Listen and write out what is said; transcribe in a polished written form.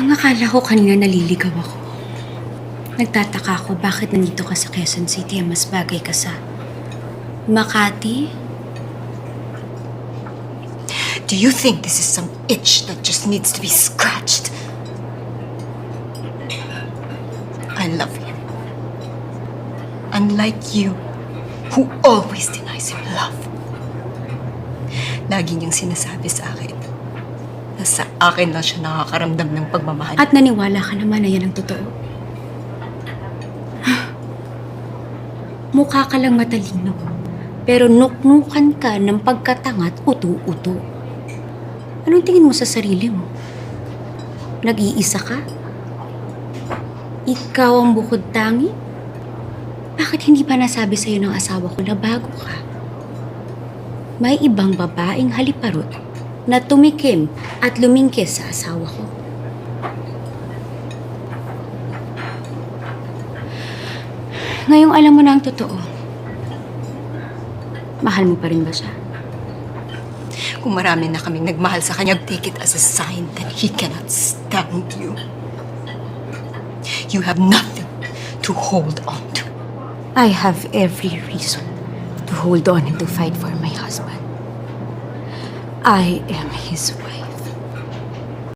Ang akala ko kanina naliligaw ako. Nagtataka ako bakit nandito ka sa Quezon City mas bagay ka sa Makati. Do you think this is some itch that just needs to be scratched? I love him. Unlike you, who always denies him love. Lagi niyang sinasabi sa akin na sa akin lang siya nakakaramdam ng pagmamahal. At naniwala ka naman na yan ang totoo. Mukha ka lang matalino, pero nuknukan ka ng pagkatangat uto-uto. Anong tingin mo sa sarili mo? Nag-iisa ka? Ikaw ang bukod tangi? Bakit hindi pa nasabi sa'yo ng asawa ko na bago ka? May ibang babaeng haliparot na tumikim at lumingkis sa asawa ko. Ngayong alam mo na ang totoo, mahal mo pa rin ba siya? Kung marami na kaming nagmahal sa kanya, take it as a sign that he cannot stand you. You have nothing to hold on to. I have every reason to hold on and to fight for my husband. I am his wife.